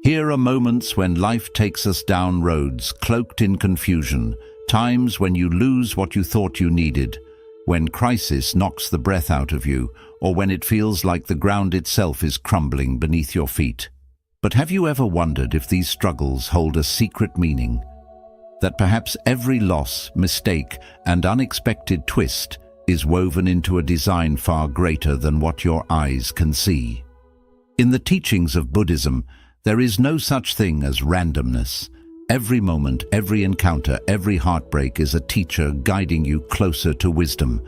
Here are moments when life takes us down roads cloaked in confusion, times when you lose what you thought you needed, when crisis knocks the breath out of you, or when it feels like the ground itself is crumbling beneath your feet. But have you ever wondered if these struggles hold a secret meaning? That perhaps every loss, mistake, and unexpected twist is woven into a design far greater than what your eyes can see. In the teachings of Buddhism, there is no such thing as randomness. Every moment, every encounter, every heartbreak is a teacher guiding you closer to wisdom.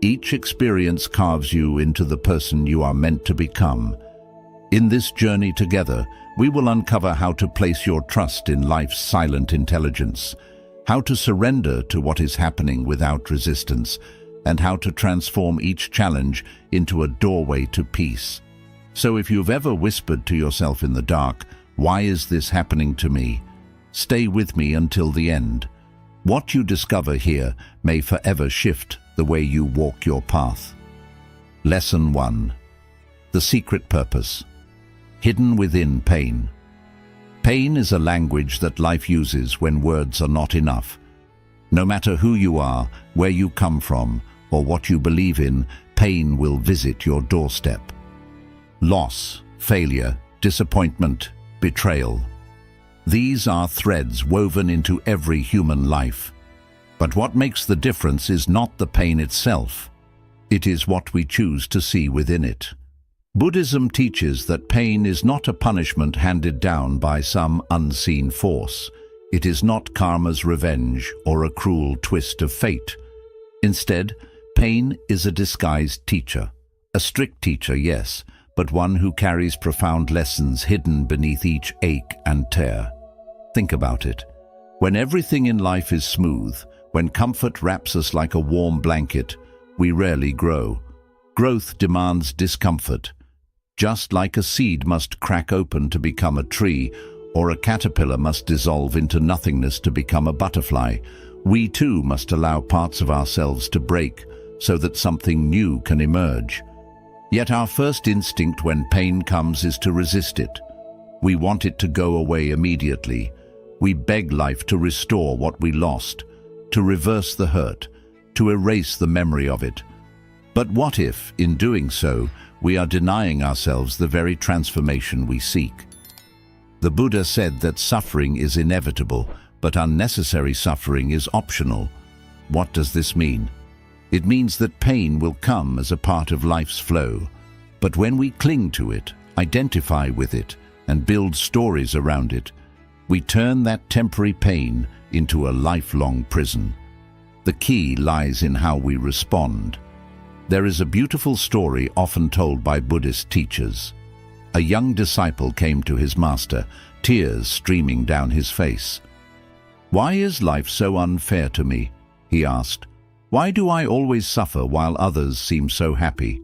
Each experience carves you into the person you are meant to become. In this journey together, we will uncover how to place your trust in life's silent intelligence, how to surrender to what is happening without resistance, and how to transform each challenge into a doorway to peace. So if you've ever whispered to yourself in the dark, "Why is this happening to me?" stay with me until the end. What you discover here may forever shift the way you walk your path. Lesson 1. The secret purpose. Hidden within pain. Pain is a language that life uses when words are not enough. No matter who you are, where you come from, or what you believe in, pain will visit your doorstep. Loss, failure, disappointment, betrayal. These are threads woven into every human life. But what makes the difference is not the pain itself. It is what we choose to see within it. Buddhism teaches that pain is not a punishment handed down by some unseen force. It is not karma's revenge or a cruel twist of fate. Instead, pain is a disguised teacher. A strict teacher, yes, but one who carries profound lessons hidden beneath each ache and tear. Think about it. When everything in life is smooth, when comfort wraps us like a warm blanket, we rarely grow. Growth demands discomfort. Just like a seed must crack open to become a tree, or a caterpillar must dissolve into nothingness to become a butterfly, we too must allow parts of ourselves to break so that something new can emerge. Yet our first instinct when pain comes is to resist it. We want it to go away immediately. We beg life to restore what we lost, to reverse the hurt, to erase the memory of it. But what if, in doing so, we are denying ourselves the very transformation we seek? The Buddha said that suffering is inevitable, but unnecessary suffering is optional. What does this mean? It means that pain will come as a part of life's flow. But when we cling to it, identify with it, and build stories around it, we turn that temporary pain into a lifelong prison. The key lies in how we respond. There is a beautiful story often told by Buddhist teachers. A young disciple came to his master, tears streaming down his face. "Why is life so unfair to me?" he asked. "Why do I always suffer while others seem so happy?"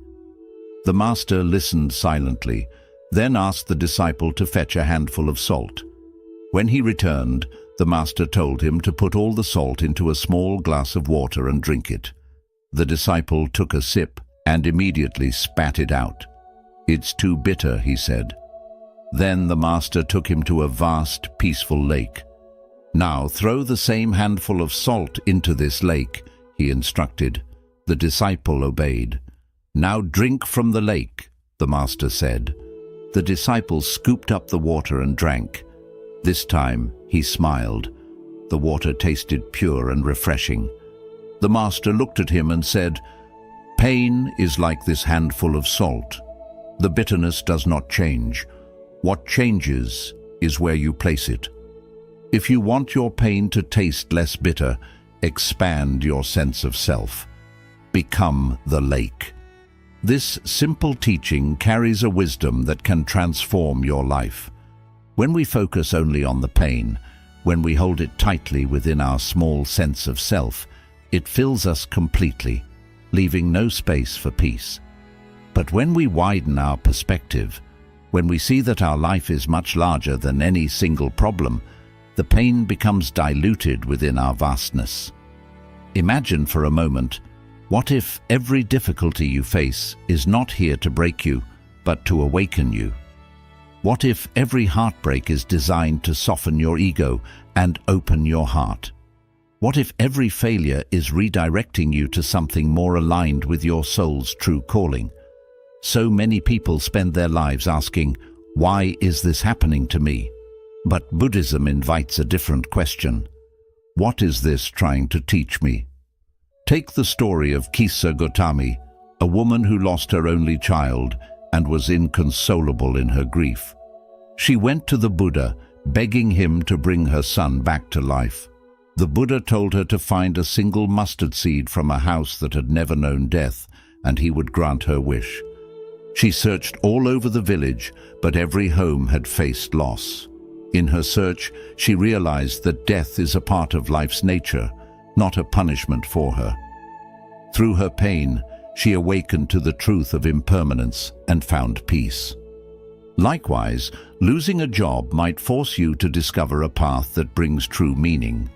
The master listened silently, then asked the disciple to fetch a handful of salt. When he returned, the master told him to put all the salt into a small glass of water and drink it. The disciple took a sip and immediately spat it out. "It's too bitter," he said. Then the master took him to a vast, peaceful lake. "Now throw the same handful of salt into this lake," he instructed. The disciple obeyed. "Now drink from the lake," the master said. The disciple scooped up the water and drank. This time he smiled. The water tasted pure and refreshing. The master looked at him and said, "Pain is like this handful of salt. The bitterness does not change. What changes is where you place it. If you want your pain to taste less bitter, expand your sense of self. Become the lake." This simple teaching carries a wisdom that can transform your life. When we focus only on the pain, when we hold it tightly within our small sense of self, it fills us completely, leaving no space for peace. But when we widen our perspective, when we see that our life is much larger than any single problem, the pain becomes diluted within our vastness. Imagine for a moment, what if every difficulty you face is not here to break you, but to awaken you? What if every heartbreak is designed to soften your ego and open your heart? What if every failure is redirecting you to something more aligned with your soul's true calling? So many people spend their lives asking, "Why is this happening to me?" But Buddhism invites a different question. What is this trying to teach me? Take the story of Kisa Gotami, a woman who lost her only child and was inconsolable in her grief. She went to the Buddha, begging him to bring her son back to life. The Buddha told her to find a single mustard seed from a house that had never known death, and he would grant her wish. She searched all over the village, but every home had faced loss. In her search, she realized that death is a part of life's nature, not a punishment for her. Through her pain, she awakened to the truth of impermanence and found peace. Likewise, losing a job might force you to discover a path that brings true meaning.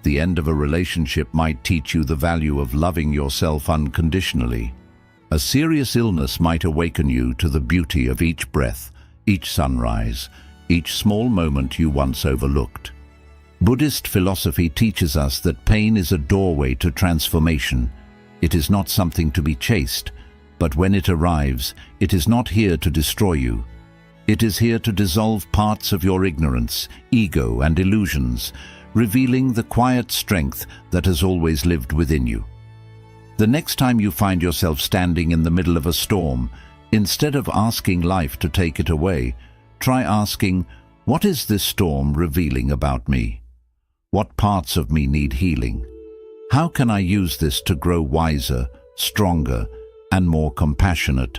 The end of a relationship might teach you the value of loving yourself unconditionally. A serious illness might awaken you to the beauty of each breath, each sunrise, each small moment you once overlooked. Buddhist philosophy teaches us that pain is a doorway to transformation. It is not something to be chased, but when it arrives, it is not here to destroy you. It is here to dissolve parts of your ignorance, ego, and illusions, revealing the quiet strength that has always lived within you. The next time you find yourself standing in the middle of a storm, instead of asking life to take it away, try asking, "What is this storm revealing about me? What parts of me need healing? How can I use this to grow wiser, stronger, and more compassionate?"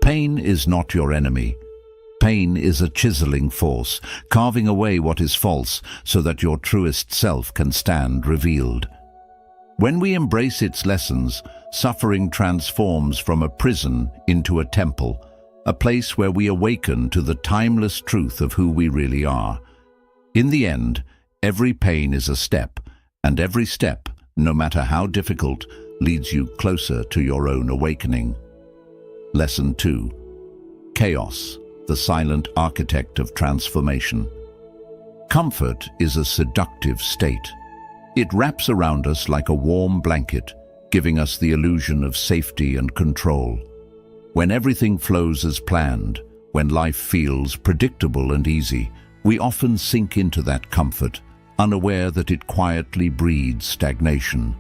Pain is not your enemy. Pain is a chiseling force, carving away what is false so that your truest self can stand revealed. When we embrace its lessons, suffering transforms from a prison into a temple, a place where we awaken to the timeless truth of who we really are. In the end, every pain is a step, and every step, no matter how difficult, leads you closer to your own awakening. Lesson 2. Chaos, the silent architect of transformation. Comfort is a seductive state. It wraps around us like a warm blanket, giving us the illusion of safety and control. When everything flows as planned, when life feels predictable and easy, we often sink into that comfort, unaware that it quietly breeds stagnation.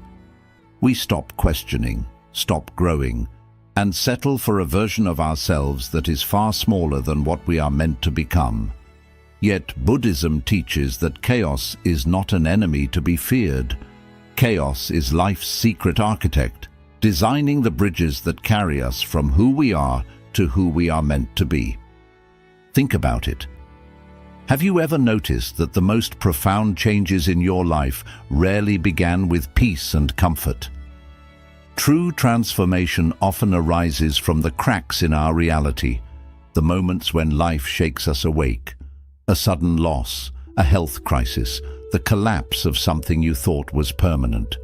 We stop questioning, stop growing, and settle for a version of ourselves that is far smaller than what we are meant to become. Yet Buddhism teaches that chaos is not an enemy to be feared. Chaos is life's secret architect, designing the bridges that carry us from who we are to who we are meant to be. Think about it. Have you ever noticed that the most profound changes in your life rarely began with peace and comfort? True transformation often arises from the cracks in our reality, the moments when life shakes us awake. A sudden loss, a health crisis, the collapse of something you thought was permanent.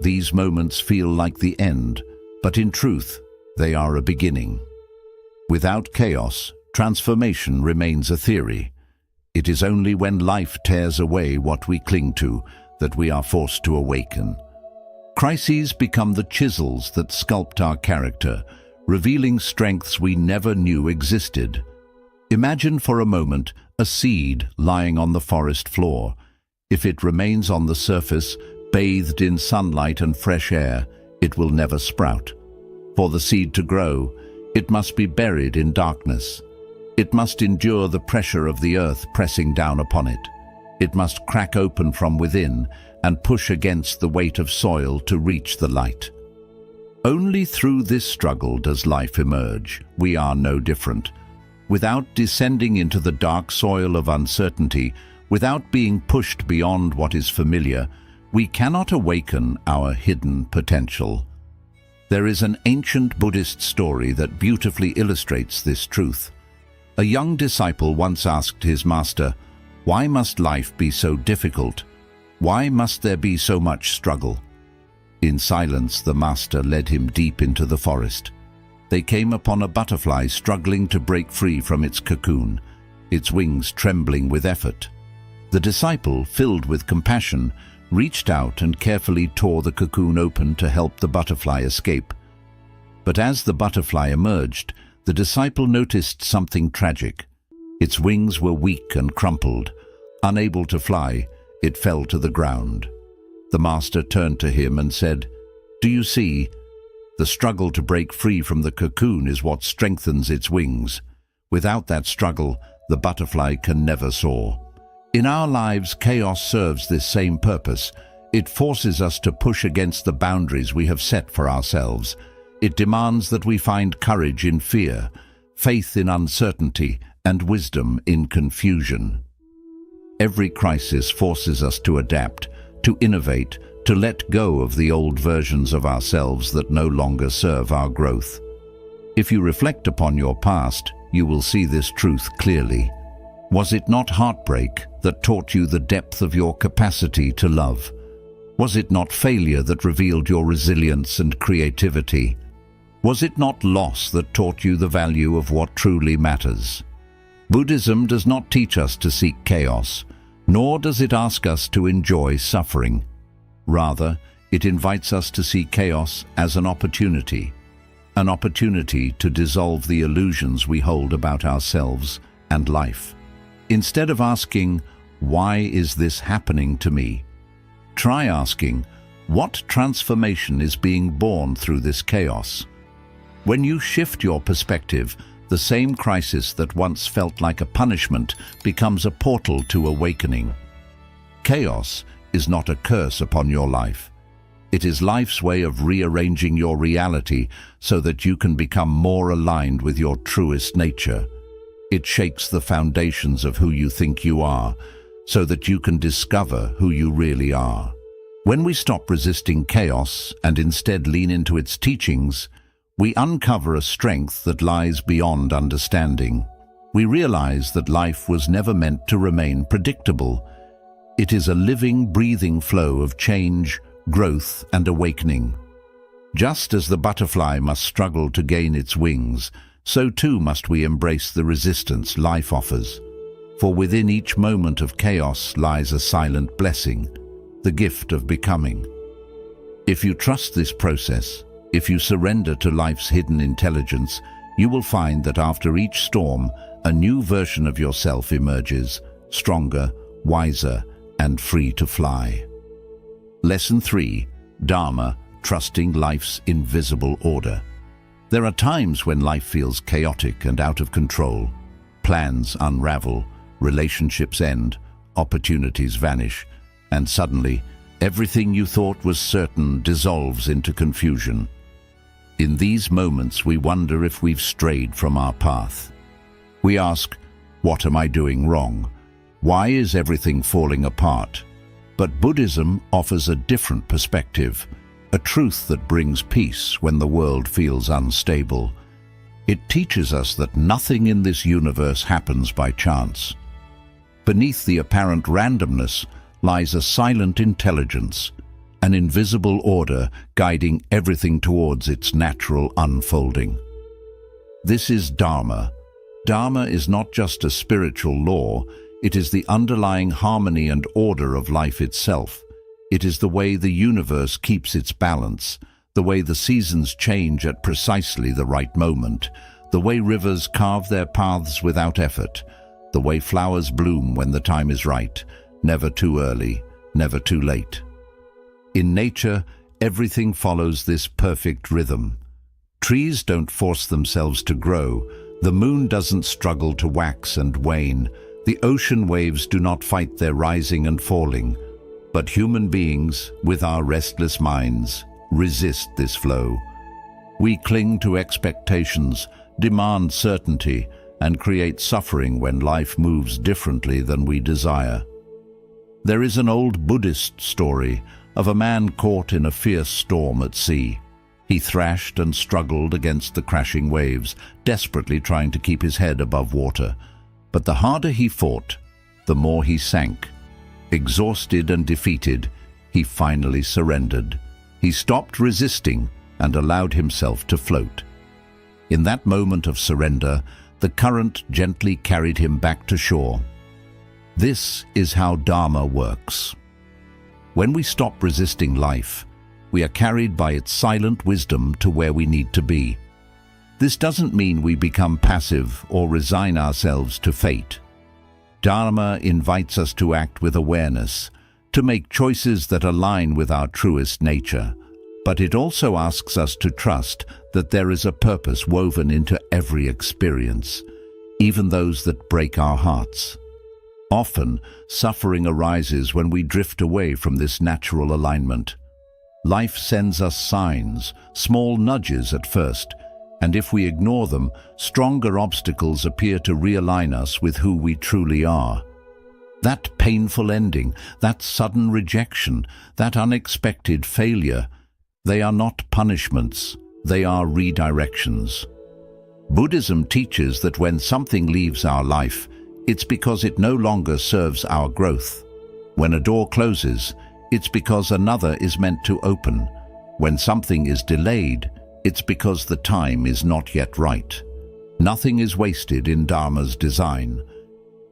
These moments feel like the end, but in truth, they are a beginning. Without chaos, transformation remains a theory. It is only when life tears away what we cling to that we are forced to awaken. Crises become the chisels that sculpt our character, revealing strengths we never knew existed. Imagine for a moment a seed lying on the forest floor. If it remains on the surface, bathed in sunlight and fresh air, it will never sprout. For the seed to grow, it must be buried in darkness. It must endure the pressure of the earth pressing down upon it. It must crack open from within and push against the weight of soil to reach the light. Only through this struggle does life emerge. We are no different. Without descending into the dark soil of uncertainty, without being pushed beyond what is familiar, we cannot awaken our hidden potential. There is an ancient Buddhist story that beautifully illustrates this truth. A young disciple once asked his master, "Why must life be so difficult? Why must there be so much struggle?" In silence, the master led him deep into the forest. They came upon a butterfly struggling to break free from its cocoon. its wings trembling with effort. The disciple, filled with compassion, reached out and carefully tore the cocoon open to help the butterfly escape. But as the butterfly emerged, the disciple noticed something tragic. Its wings were weak and crumpled. Unable to fly, it fell to the ground. The master turned to him and said, "Do you see? The struggle to break free from the cocoon is what strengthens its wings. Without that struggle, the butterfly can never soar." In our lives, chaos serves this same purpose. It forces us to push against the boundaries we have set for ourselves. It demands that we find courage in fear, faith in uncertainty, and wisdom in confusion. Every crisis forces us to adapt, to innovate, to let go of the old versions of ourselves that no longer serve our growth. If you reflect upon your past, you will see this truth clearly. Was it not heartbreak that taught you the depth of your capacity to love? Was it not failure that revealed your resilience and creativity? Was it not loss that taught you the value of what truly matters? Buddhism does not teach us to seek chaos, nor does it ask us to enjoy suffering. Rather, it invites us to see chaos as an opportunity to dissolve the illusions we hold about ourselves and life. Instead of asking, "Why is this happening to me?" try asking, "What transformation is being born through this chaos?" When you shift your perspective, the same crisis that once felt like a punishment becomes a portal to awakening. Chaos is not a curse upon your life. It is life's way of rearranging your reality so that you can become more aligned with your truest nature. It shakes the foundations of who you think you are, so that you can discover who you really are. When we stop resisting chaos and instead lean into its teachings, we uncover a strength that lies beyond understanding. We realize that life was never meant to remain predictable. It is a living, breathing flow of change, growth, and awakening. Just as the butterfly must struggle to gain its wings, so too must we embrace the resistance life offers. For within each moment of chaos lies a silent blessing, the gift of becoming. If you trust this process, if you surrender to life's hidden intelligence, you will find that after each storm, a new version of yourself emerges, stronger, wiser, and free to fly. Lesson 3. Dharma, trusting life's invisible order. There are times when life feels chaotic and out of control. Plans unravel, relationships end, opportunities vanish, and suddenly, everything you thought was certain dissolves into confusion. In these moments, we wonder if we've strayed from our path. We ask, "What am I doing wrong? Why is everything falling apart?" But Buddhism offers a different perspective, a truth that brings peace when the world feels unstable. It teaches us that nothing in this universe happens by chance. Beneath the apparent randomness lies a silent intelligence, an invisible order guiding everything towards its natural unfolding. This is Dharma. Dharma is not just a spiritual law, it is the underlying harmony and order of life itself. It is the way the universe keeps its balance, the way the seasons change at precisely the right moment, the way rivers carve their paths without effort, the way flowers bloom when the time is right, never too early, never too late. In nature, everything follows this perfect rhythm. Trees don't force themselves to grow, the moon doesn't struggle to wax and wane, the ocean waves do not fight their rising and falling. But human beings, with our restless minds, resist this flow. We cling to expectations, demand certainty, and create suffering when life moves differently than we desire. There is an old Buddhist story of a man caught in a fierce storm at sea. He thrashed and struggled against the crashing waves, desperately trying to keep his head above water. But the harder he fought, the more he sank. Exhausted and defeated, he finally surrendered. He stopped resisting and allowed himself to float. In that moment of surrender, the current gently carried him back to shore. This is how Dharma works. When we stop resisting life, we are carried by its silent wisdom to where we need to be. This doesn't mean we become passive or resign ourselves to fate. Dharma invites us to act with awareness, to make choices that align with our truest nature. But it also asks us to trust that there is a purpose woven into every experience, even those that break our hearts. Often, suffering arises when we drift away from this natural alignment. Life sends us signs, small nudges at first, and if we ignore them, stronger obstacles appear to realign us with who we truly are. That painful ending, that sudden rejection, that unexpected failure, they are not punishments, they are redirections. Buddhism teaches that when something leaves our life, it's because it no longer serves our growth. When a door closes, it's because another is meant to open. When something is delayed, it's because the time is not yet right. Nothing is wasted in Dharma's design.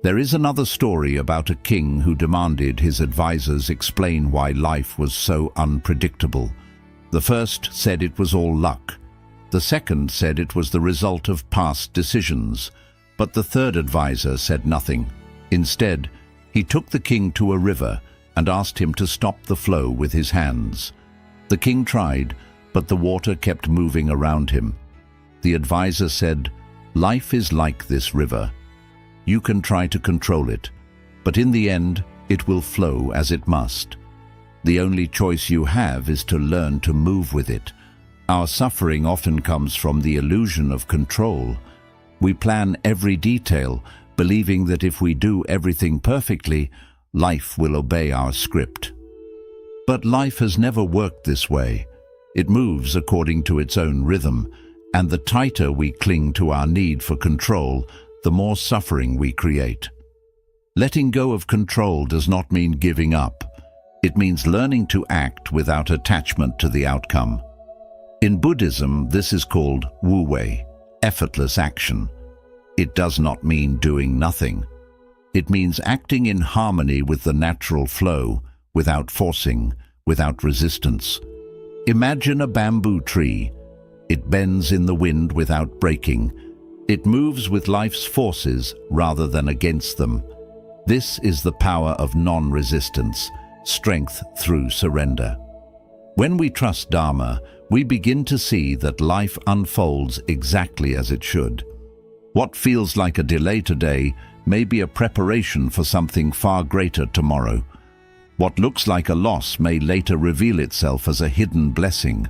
There is another story about a king who demanded his advisors explain why life was so unpredictable. The first said it was all luck. The second said it was the result of past decisions. But the third advisor said nothing. Instead, he took the king to a river and asked him to stop the flow with his hands. The king tried, but the water kept moving around him. The advisor said, "Life is like this river. You can try to control it, but in the end, it will flow as it must. The only choice you have is to learn to move with it." Our suffering often comes from the illusion of control. We plan every detail, believing that if we do everything perfectly, life will obey our script. But life has never worked this way. It moves according to its own rhythm, and the tighter we cling to our need for control, the more suffering we create. Letting go of control does not mean giving up. It means learning to act without attachment to the outcome. In Buddhism, this is called wu-wei, effortless action. It does not mean doing nothing. It means acting in harmony with the natural flow, without forcing, without resistance. Imagine a bamboo tree. It bends in the wind without breaking. It moves with life's forces rather than against them. This is the power of non-resistance, strength through surrender. When we trust Dharma, we begin to see that life unfolds exactly as it should. What feels like a delay today may be a preparation for something far greater tomorrow. What looks like a loss may later reveal itself as a hidden blessing.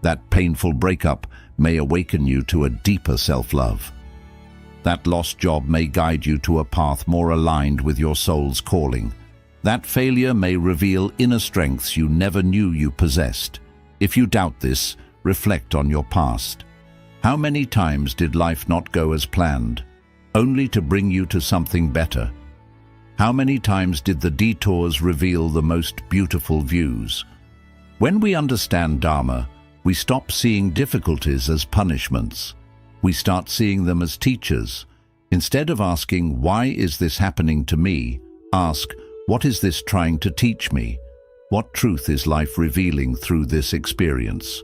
That painful breakup may awaken you to a deeper self-love. That lost job may guide you to a path more aligned with your soul's calling. That failure may reveal inner strengths you never knew you possessed. If you doubt this, reflect on your past. How many times did life not go as planned, only to bring you to something better? How many times did the detours reveal the most beautiful views? When we understand Dharma, we stop seeing difficulties as punishments. We start seeing them as teachers. Instead of asking, "Why is this happening to me?" ask, "What is this trying to teach me? What truth is life revealing through this experience?"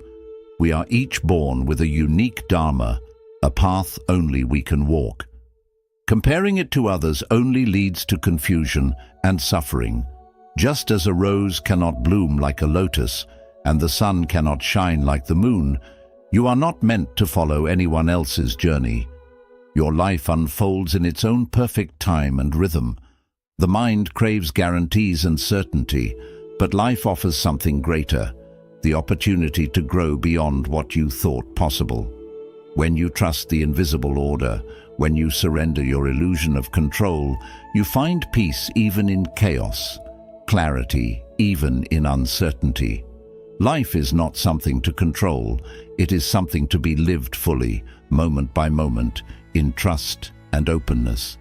We are each born with a unique Dharma, a path only we can walk. Comparing it to others only leads to confusion and suffering. Just as a rose cannot bloom like a lotus, and the sun cannot shine like the moon, you are not meant to follow anyone else's journey. Your life unfolds in its own perfect time and rhythm. The mind craves guarantees and certainty, but life offers something greater, the opportunity to grow beyond what you thought possible. When you trust the invisible order, when you surrender your illusion of control, you find peace even in chaos, clarity even in uncertainty. Life is not something to control, it is something to be lived fully, moment by moment, in trust and openness.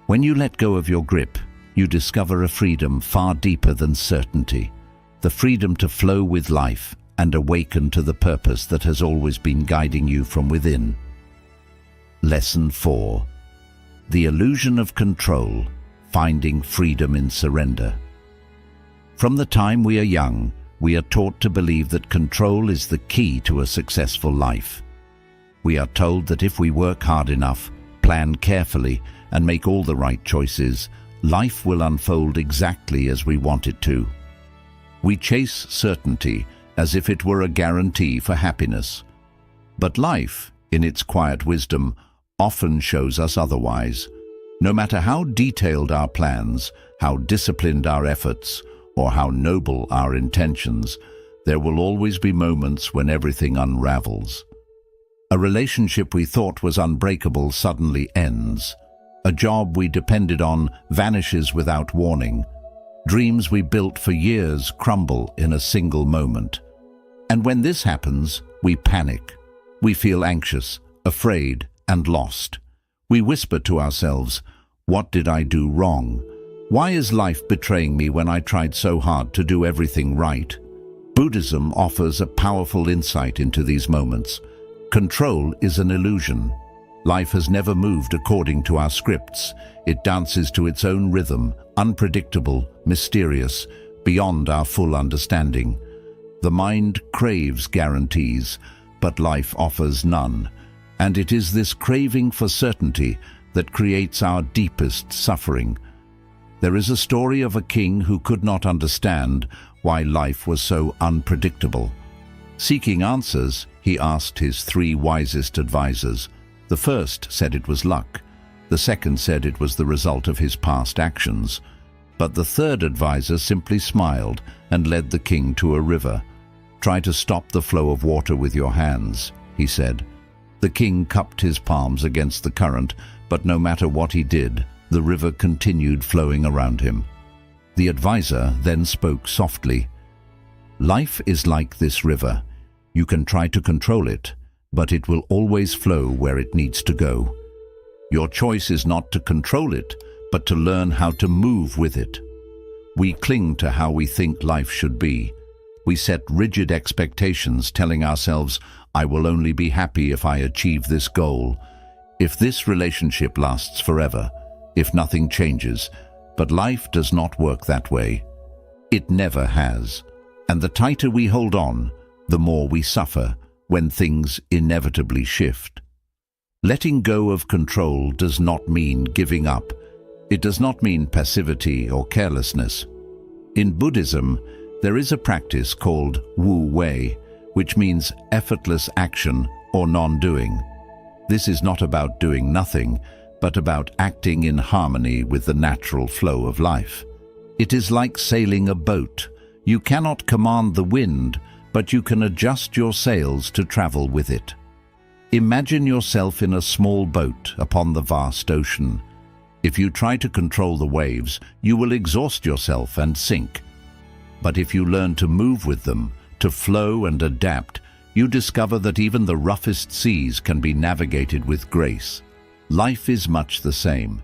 When you let go of your grip, you discover a freedom far deeper than certainty, the freedom to flow with life and awaken to the purpose that has always been guiding you from within. Lesson 4. The illusion of control, finding freedom in surrender. From the time we are young, we are taught to believe that control is the key to a successful life. We are told that if we work hard enough, plan carefully, and make all the right choices, life will unfold exactly as we want it to. We chase certainty as if it were a guarantee for happiness. But life, in its quiet wisdom, often shows us otherwise. No matter how detailed our plans, how disciplined our efforts, or how noble our intentions, there will always be moments when everything unravels. A relationship we thought was unbreakable suddenly ends. A job we depended on vanishes without warning. Dreams we built for years crumble in a single moment. And when this happens, we panic. We feel anxious, afraid, and lost. We whisper to ourselves, "What did I do wrong? Why is life betraying me when I tried so hard to do everything right?" Buddhism offers a powerful insight into these moments. Control is an illusion. Life has never moved according to our scripts. It dances to its own rhythm, unpredictable, mysterious, beyond our full understanding. The mind craves guarantees, but life offers none. And it is this craving for certainty that creates our deepest suffering. There is a story of a king who could not understand why life was so unpredictable. Seeking answers, he asked his 3 wisest advisors. The first said it was luck. The second said it was the result of his past actions. But the third advisor simply smiled and led the king to a river. "Try to stop the flow of water with your hands," he said. The king cupped his palms against the current, but no matter what he did, the river continued flowing around him. The advisor then spoke softly. "Life is like this river. You can try to control it, but it will always flow where it needs to go. Your choice is not to control it, but to learn how to move with it." We cling to how we think life should be. We set rigid expectations, telling ourselves, "I will only be happy if I achieve this goal, if this relationship lasts forever, if nothing changes." But life does not work that way. It never has. And the tighter we hold on, the more we suffer when things inevitably shift. Letting go of control does not mean giving up. It does not mean passivity or carelessness. In Buddhism, there is a practice called Wu Wei, which means effortless action or non-doing. This is not about doing nothing, but about acting in harmony with the natural flow of life. It is like sailing a boat. You cannot command the wind, but you can adjust your sails to travel with it. Imagine yourself in a small boat upon the vast ocean. If you try to control the waves, you will exhaust yourself and sink. But if you learn to move with them, to flow and adapt, you discover that even the roughest seas can be navigated with grace. Life is much the same.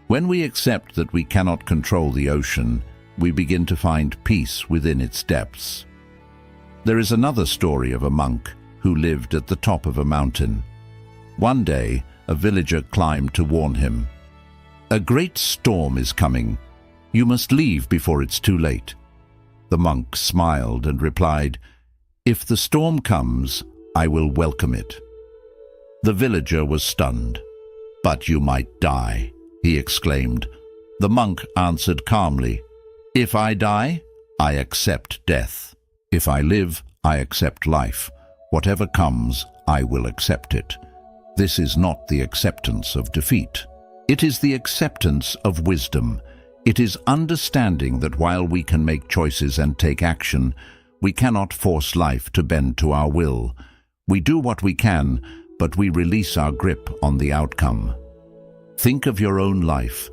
When we accept that we cannot control the ocean, we begin to find peace within its depths. There is another story of a monk who lived at the top of a mountain. One day, a villager climbed to warn him. "A great storm is coming. You must leave before it's too late." The monk smiled and replied, "If the storm comes, I will welcome it." The villager was stunned. "But you might die," he exclaimed. The monk answered calmly, "If I die, I accept death. If I live, I accept life. Whatever comes, I will accept it." This is not the acceptance of defeat. It is the acceptance of wisdom. It is understanding that while we can make choices and take action, we cannot force life to bend to our will. We do what we can, but we release our grip on the outcome. Think of your own life.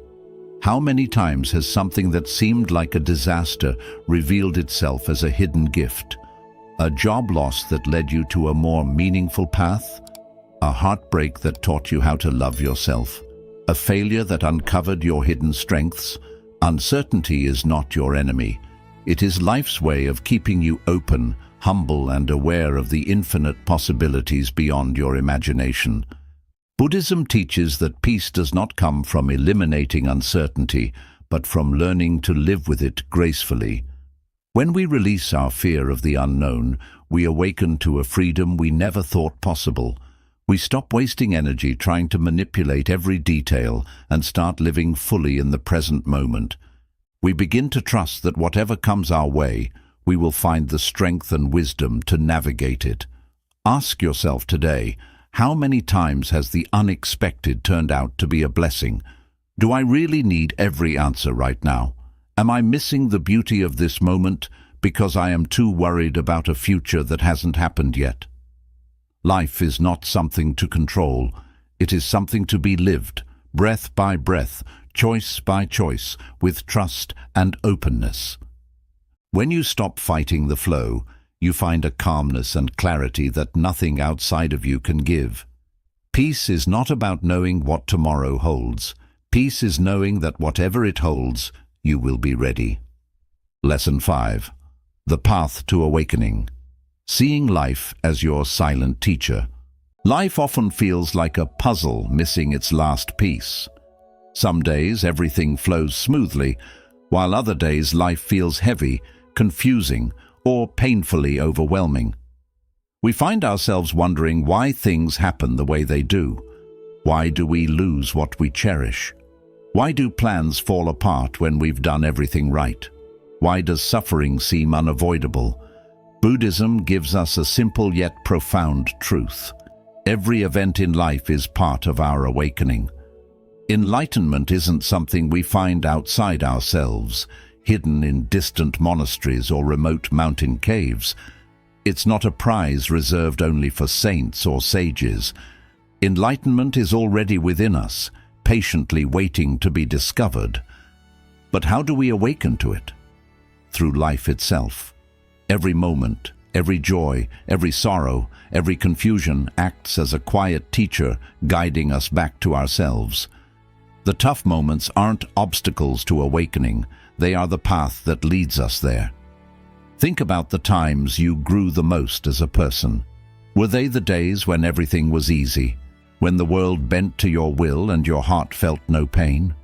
How many times has something that seemed like a disaster revealed itself as a hidden gift? A job loss that led you to a more meaningful path? A heartbreak that taught you how to love yourself? A failure that uncovered your hidden strengths? Uncertainty is not your enemy. It is life's way of keeping you open, humble, and aware of the infinite possibilities beyond your imagination. Buddhism teaches that peace does not come from eliminating uncertainty, but from learning to live with it gracefully. When we release our fear of the unknown, we awaken to a freedom we never thought possible. We stop wasting energy trying to manipulate every detail and start living fully in the present moment. We begin to trust that whatever comes our way, we will find the strength and wisdom to navigate it. Ask yourself today, how many times has the unexpected turned out to be a blessing? Do I really need every answer right now? Am I missing the beauty of this moment because I am too worried about a future that hasn't happened yet? Life is not something to control. It is something to be lived, breath by breath, choice by choice, with trust and openness. When you stop fighting the flow, you find a calmness and clarity that nothing outside of you can give. Peace is not about knowing what tomorrow holds. Peace is knowing that whatever it holds, you will be ready. Lesson 5. The Path to Awakening. Seeing life as your silent teacher. Life often feels like a puzzle missing its last piece. Some days everything flows smoothly, while other days life feels heavy, confusing, or painfully overwhelming. We find ourselves wondering why things happen the way they do. Why do we lose what we cherish? Why do plans fall apart when we've done everything right? Why does suffering seem unavoidable? Buddhism gives us a simple yet profound truth. Every event in life is part of our awakening. Enlightenment isn't something we find outside ourselves, hidden in distant monasteries or remote mountain caves. It's not a prize reserved only for saints or sages. Enlightenment is already within us, patiently waiting to be discovered. But how do we awaken to it? Through life itself. Every moment, every joy, every sorrow, every confusion acts as a quiet teacher guiding us back to ourselves. The tough moments aren't obstacles to awakening, they are the path that leads us there. Think about the times you grew the most as a person. Were they the days when everything was easy, when the world bent to your will and your heart felt no pain?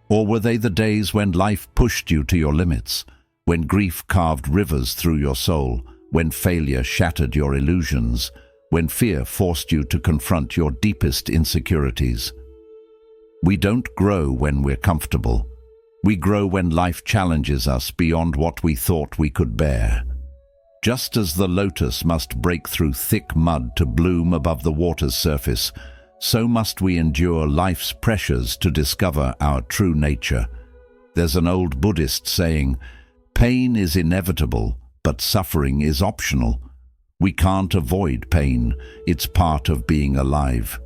Or were they the days when life pushed you to your limits, when grief carved rivers through your soul, when failure shattered your illusions, when fear forced you to confront your deepest insecurities? We don't grow when we're comfortable. We grow when life challenges us beyond what we thought we could bear. Just as the lotus must break through thick mud to bloom above the water's surface, so must we endure life's pressures to discover our true nature. There's an old Buddhist saying, "Pain is inevitable, but suffering is optional." We can't avoid pain, it's part of being alive.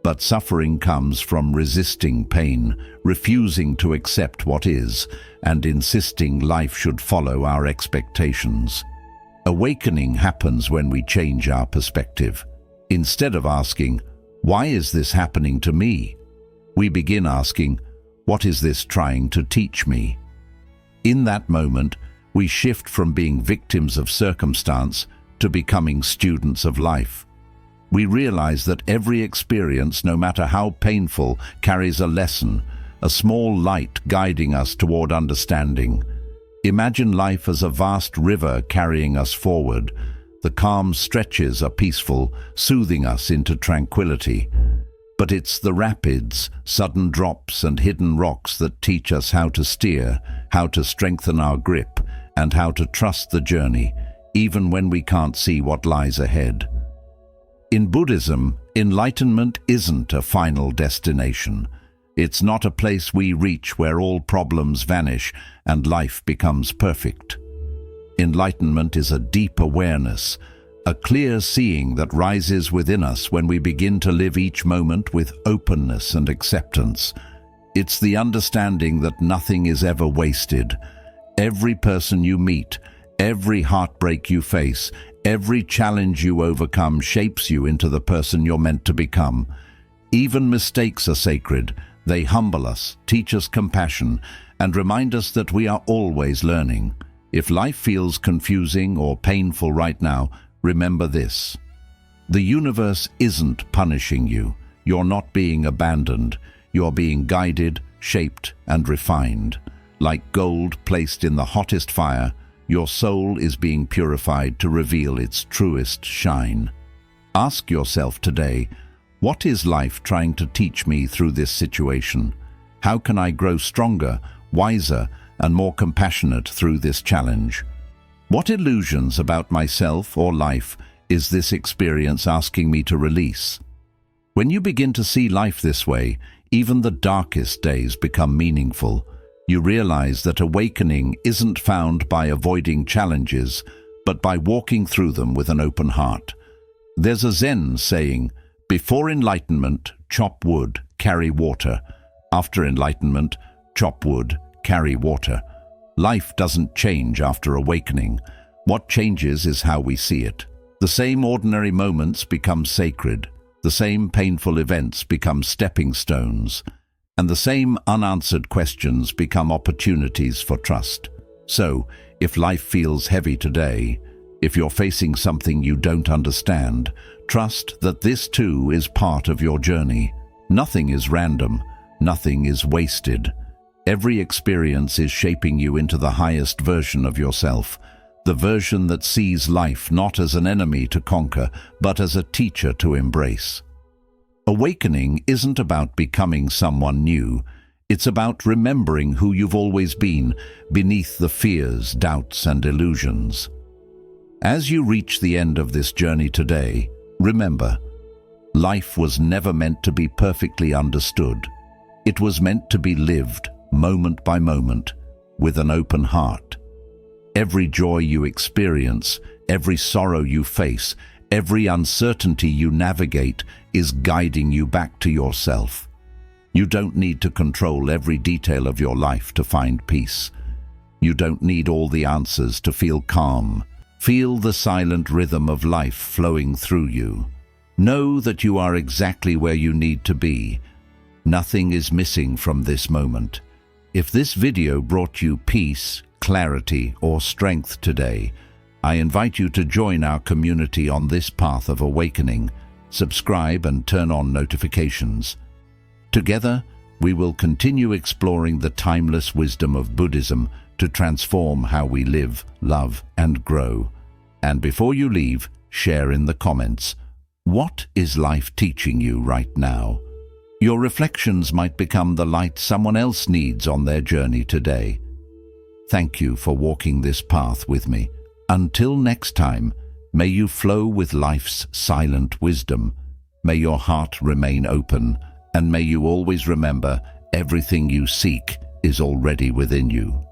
But suffering comes from resisting pain, refusing to accept what is, and insisting life should follow our expectations. Awakening happens when we change our perspective. Instead of asking, "Why is this happening to me?" we begin asking, "What is this trying to teach me?" In that moment, we shift from being victims of circumstance to becoming students of life. We realize that every experience, no matter how painful, carries a lesson, a small light guiding us toward understanding. Imagine life as a vast river carrying us forward. The calm stretches are peaceful, soothing us into tranquility. But it's the rapids, sudden drops and hidden rocks that teach us how to steer, how to strengthen our grip, and how to trust the journey, even when we can't see what lies ahead. In Buddhism, enlightenment isn't a final destination. It's not a place we reach where all problems vanish and life becomes perfect. Enlightenment is a deep awareness, a clear seeing that rises within us when we begin to live each moment with openness and acceptance. It's the understanding that nothing is ever wasted. Every person you meet, every heartbreak you face, every challenge you overcome shapes you into the person you're meant to become. Even mistakes are sacred. They humble us, teach us compassion, and remind us that we are always learning. If life feels confusing or painful right now, remember this. The universe isn't punishing you. you're not being abandoned. You're being guided, shaped, and refined. Like gold placed in the hottest fire, your soul is being purified to reveal its truest shine. Ask yourself today, what is life trying to teach me through this situation? How can I grow stronger, wiser, and more compassionate through this challenge? What illusions about myself or life is this experience asking me to release? When you begin to see life this way, even the darkest days become meaningful. You realize that awakening isn't found by avoiding challenges, but by walking through them with an open heart. There's a Zen saying, "Before enlightenment, chop wood, carry water. After enlightenment, chop wood, carry water." Life doesn't change after awakening. What changes is how we see it. The same ordinary moments become sacred. The same painful events become stepping stones. And the same unanswered questions become opportunities for trust. So, if life feels heavy today, if you're facing something you don't understand, trust that this too is part of your journey. Nothing is random. Nothing is wasted. Every experience is shaping you into the highest version of yourself, the version that sees life not as an enemy to conquer, but as a teacher to embrace. Awakening isn't about becoming someone new. It's about remembering who you've always been, beneath the fears, doubts, and illusions. As you reach the end of this journey today, remember, life was never meant to be perfectly understood. It was meant to be lived, moment by moment, with an open heart. Every joy you experience, every sorrow you face, every uncertainty you navigate is guiding you back to yourself. You don't need to control every detail of your life to find peace. You don't need all the answers to feel calm. Feel the silent rhythm of life flowing through you. Know that you are exactly where you need to be. Nothing is missing from this moment. If this video brought you peace, clarity, or strength today, I invite you to join our community on this path of awakening. Subscribe and turn on notifications. Together, we will continue exploring the timeless wisdom of Buddhism to transform how we live, love, and grow. And before you leave, share in the comments, what is life teaching you right now? Your reflections might become the light someone else needs on their journey today. Thank you for walking this path with me. Until next time, may you flow with life's silent wisdom. May your heart remain open, and may you always remember everything you seek is already within you.